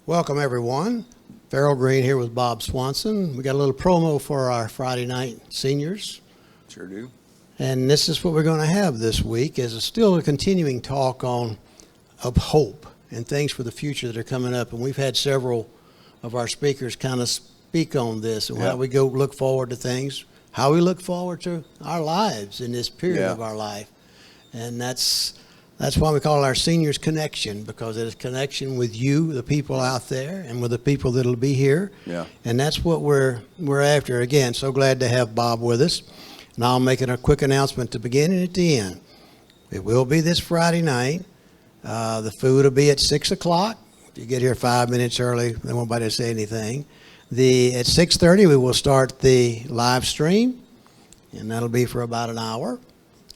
Welcome, everyone. Farrell Green here with Bob Swanson. We got a little promo for our Friday night seniors. Sure do. And this is what we're going to have this week, is still a continuing talk of hope and things for the future that are coming up. And we've had several of our speakers kind of speak on this and how we go look forward to things, how we look forward to our lives in this period of our life. And that's why we call it our Seniors Connection, because it is connection with you, the people out there, and with the people that'll be here. Yeah. And that's what we're after. Again, so glad to have Bob with us. And I'll make it a quick announcement to begin and at the end. It will be this Friday night. The food will be at 6 o'clock. If you get here 5 minutes early, they won't nobody say anything. At 6:30, we will start the live stream, and that'll be for about an hour,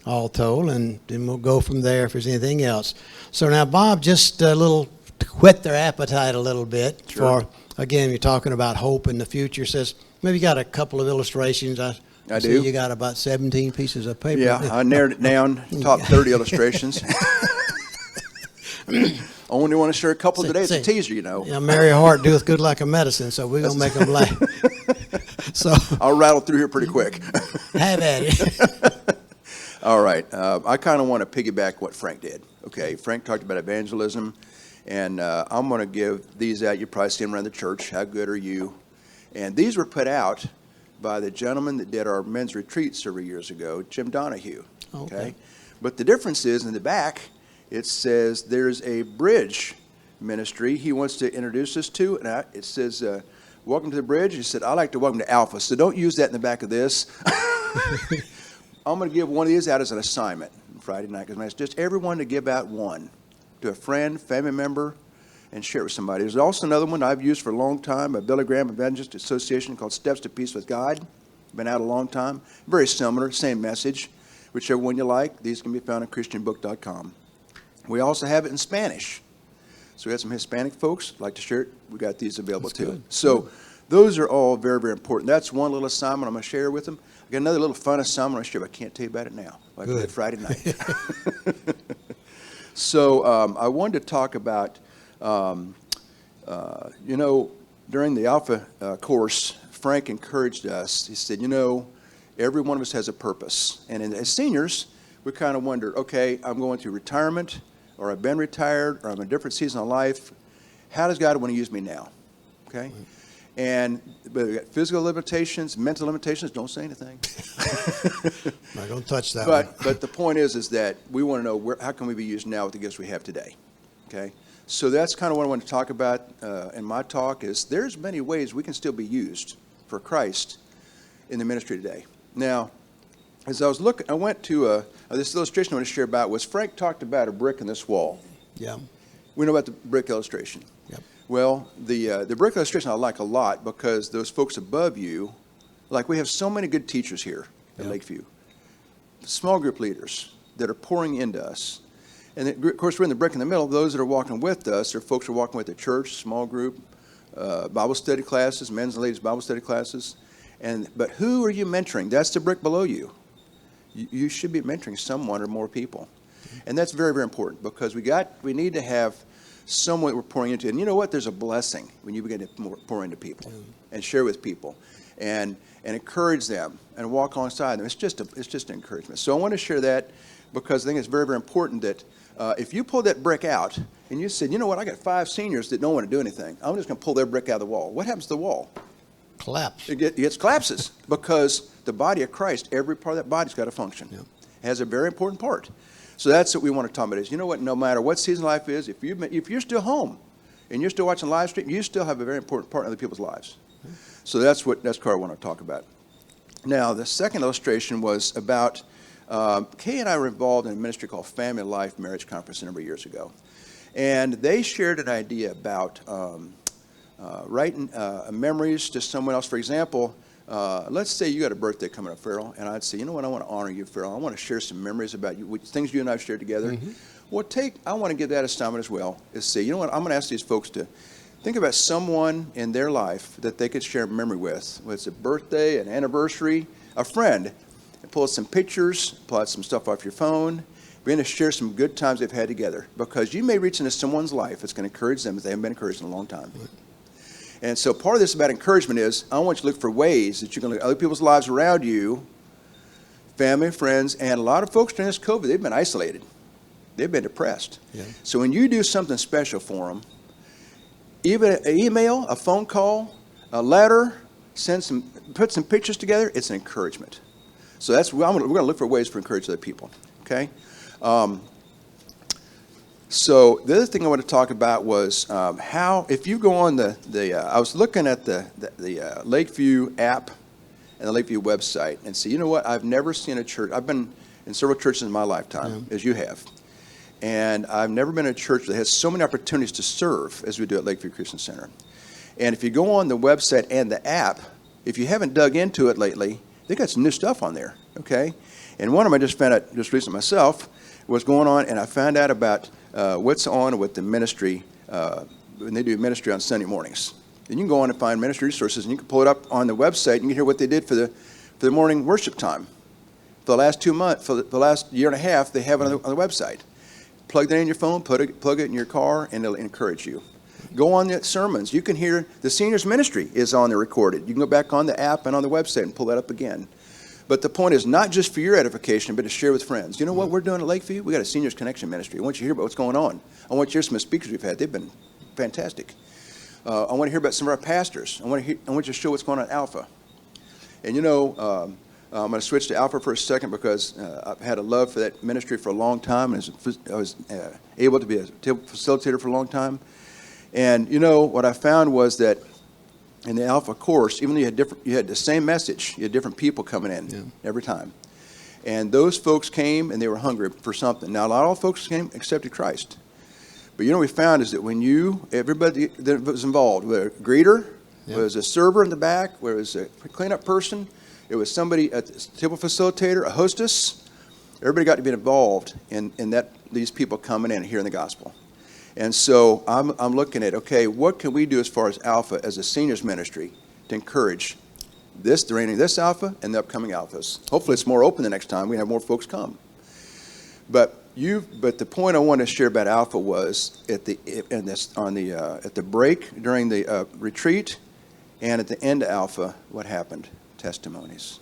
all told, and then we'll go from there if there's anything else. So now, Bob, just a little to whet their appetite a little bit. Sure. For, again, you're talking about hope in the future. Says maybe you got a couple of illustrations. I see do. You got about 17 pieces of paper. Yeah, I narrowed it down, top 30 illustrations. I only want to share a couple today. It's a teaser, you know. Yeah, Mary Hart doeth good like a medicine, so we're going to make them laugh. So I'll rattle through here pretty quick. Have at it. All right. I kind of want to piggyback what Frank did. Okay, Frank talked about evangelism, and I'm going to give these out. You probably see them around the church. How good are you? And these were put out by the gentleman that did our men's retreat several years ago, Jim Donahue. Okay. But the difference is in the back, it says there's a bridge ministry he wants to introduce us to. And it says, welcome to the bridge. He said, I like to welcome to Alpha. So don't use that in the back of this. I'm going to give one of these out as an assignment Friday night, because it's just everyone to give out one to a friend, family member, and share it with somebody. There's also another one I've used for a long time, a Billy Graham Evangelist Association called Steps to Peace with God. Been out a long time. Very similar, same message. Whichever one you like, these can be found at christianbook.com. We also have it in Spanish. So we have some Hispanic folks like to share it. We got these available too. Good. So those are all very, very important. That's one little assignment I'm going to share with them. I got another little fun assignment I share, but I can't tell you about it now. Like I did Friday night. So I wanted to talk about, during the Alpha course, Frank encouraged us. He said, every one of us has a purpose. And as seniors, we kind of wonder, okay, I'm going through retirement, or I've been retired, or I'm in a different season of life. How does God want to use me now? Okay? But we got physical limitations, mental limitations. Don't say anything. No, don't touch that one. But the point is that we want to know how can we be used now with the gifts we have today. Okay? So that's kind of what I want to talk about in my talk, is there's many ways we can still be used for Christ in the ministry today. Now, as I was looking, I went to this illustration I want to share about was Frank talked about a brick in this wall. Yeah. We know about the brick illustration. Yep. Well, the brick illustration I like a lot, because those folks above you, like we have so many good teachers here at Lakeview, small group leaders that are pouring into us. And of course, we're in the brick in the middle. Those that are walking with us are folks who are walking with the church, small group, Bible study classes, men's and ladies' Bible study classes. But who are you mentoring? That's the brick below you. You should be mentoring someone or more people. And that's very, very important, because we need to have someone that we're pouring into. And you know what? There's a blessing when you begin to pour into people and share with people and encourage them and walk alongside them. It's just an encouragement. So I want to share that, because I think it's very, very important that if you pull that brick out and you said, you know what, I got 5 seniors that don't want to do anything. I'm just going to pull their brick out of the wall. What happens to the wall? Collapse. It gets collapses, because the body of Christ, every part of that body's got to function. It has a very important part. So that's what we want to talk about is, you know what, no matter what season of life is, if you're still home and you're still watching live stream, you still have a very important part in other people's lives. So that's what I want to talk about. Now, the second illustration was about, Kay and I were involved in a ministry called Family Life Marriage Conference a number of years ago. And they shared an idea about writing memories to someone else. For example, let's say you got a birthday coming up, Farrell, and I'd say, you know what, I want to honor you, Farrell. I want to share some memories about you, things you and I have shared together. Mm-hmm. Well, I want to give that assignment as well, is say, you know what, I'm going to ask these folks to think about someone in their life that they could share a memory with. Whether it's a birthday, an anniversary, a friend. And pull out some pictures, pull out some stuff off your phone, We're going to share some good times they've had together, because you may reach into someone's life that's going to encourage them if they haven't been encouraged in a long time. And so part of this about encouragement is I want you to look for ways that you're going to look at other people's lives around you, family, friends, and a lot of folks during this COVID, they've been isolated. They've been depressed. Yeah. So when you do something special for them, even an email, a phone call, a letter, put some pictures together, it's an encouragement. So we're going to look for ways to encourage other people. Okay. So the other thing I want to talk about was how, if you go on I was looking at the Lakeview app and the Lakeview website and see, you know what, I've never seen a church. I've been in several churches in my lifetime, as you have. And I've never been in a church that has so many opportunities to serve as we do at Lakeview Christian Center. And if you go on the website and the app, if you haven't dug into it lately, they got some new stuff on there, okay? And one of them I just found out just recently myself was going on, and I found out about what's on with the ministry when they do ministry on Sunday mornings. And you can go on and find ministry resources, and you can pull it up on the website, and you can hear what they did for the morning worship time. For the last 2 months, for the last year and a half, they have it on the website. Plug that in your phone, plug it in your car, and it'll encourage you. Go on the sermons. You can hear the seniors ministry is on there recorded. You can go back on the app and on the website and pull that up again. But the point is not just for your edification, but to share with friends. You know what we're doing at Lakeview? We got a seniors connection ministry. I want you to hear about what's going on. I want you to hear some of the speakers we've had. They've been fantastic. I want to hear about some of our pastors. I want you to show what's going on at Alpha. And you know, I'm going to switch to Alpha for a second because I've had a love for that ministry for a long time, and I was able to be a facilitator for a long time. And you know what I found was that in the Alpha course, even though you had the same message, you had different people coming in every time. And those folks came and they were hungry for something. Now, a lot of folks came accepted Christ. But you know what we found is that when everybody that was involved, whether a greeter, whether it was a server in the back, whether it was a cleanup person, it was somebody, a table facilitator, a hostess, everybody got to be involved in these people coming in and hearing the gospel. And so I'm looking at, okay, what can we do as far as Alpha, as a seniors ministry, to encourage the reigning of this Alpha and the upcoming Alphas. Hopefully it's more open the next time. We have more folks come. But the point I wanted to share about Alpha was at the break during the retreat and at the end of Alpha, what happened? Testimonies.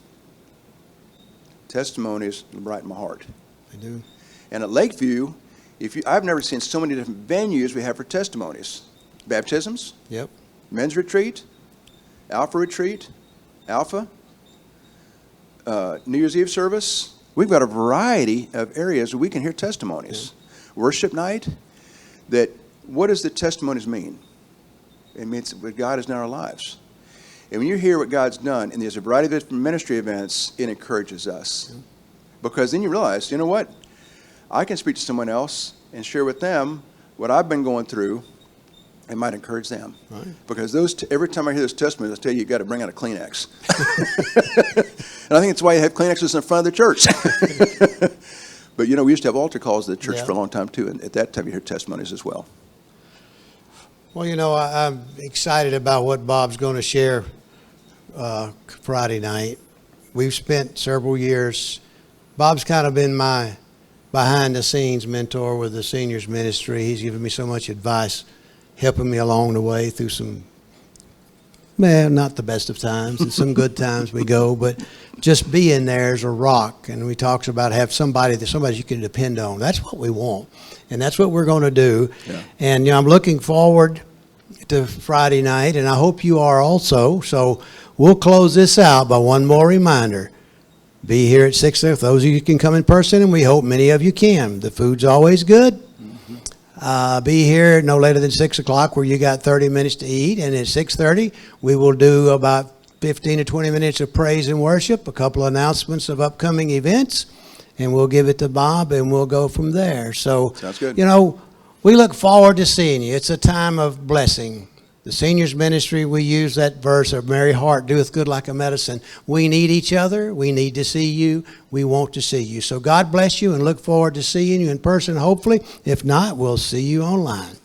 Testimonies brighten my heart. They do. And at Lakeview, I've never seen so many different venues we have for testimonies. Baptisms. Yep. Men's retreat. Alpha retreat. Alpha. New Year's Eve service. We've got a variety of areas where we can hear testimonies. Yeah. Worship night. What does the testimonies mean? It means what God has done in our lives. And when you hear what God's done, and there's a variety of different ministry events, it encourages us. Yeah. Because then you realize, you know what? I can speak to someone else and share with them what I've been going through. It might encourage them. Right. Because every time I hear those testimonies, I tell you, you've got to bring out a Kleenex. And I think it's why you have Kleenexes in front of the church. But, you know, we used to have altar calls at the church for a long time, too. And at that time, you heard testimonies as well. Well, you know, I'm excited about what Bob's going to share Friday night. We've spent several years. Bob's kind of been my behind-the-scenes mentor with the seniors ministry. He's given me so much advice, helping me along the way through some, not the best of times, and some good times we go, but just being there as a rock. And we talks about have somebody you can depend on. That's what we want, and that's what we're going to do. Yeah. And you know, I'm looking forward to Friday night, and I hope you are also. So we'll close this out by one more reminder. Be here at 6 o'clock. Those of you who can come in person, and we hope many of you can. The food's always good. Mm-hmm. Be here no later than 6 o'clock, where you got 30 minutes to eat. And at 6:30, we will do about 15 to 20 minutes of praise and worship, a couple of announcements of upcoming events, and we'll give it to Bob, and we'll go from there. So, sounds good. You know, we look forward to seeing you. It's a time of blessing. The seniors ministry, we use that verse, "A merry heart doeth good like a medicine." We need each other. We need to see you. We want to see you. So God bless you, and look forward to seeing you in person, hopefully. If not, we'll see you online.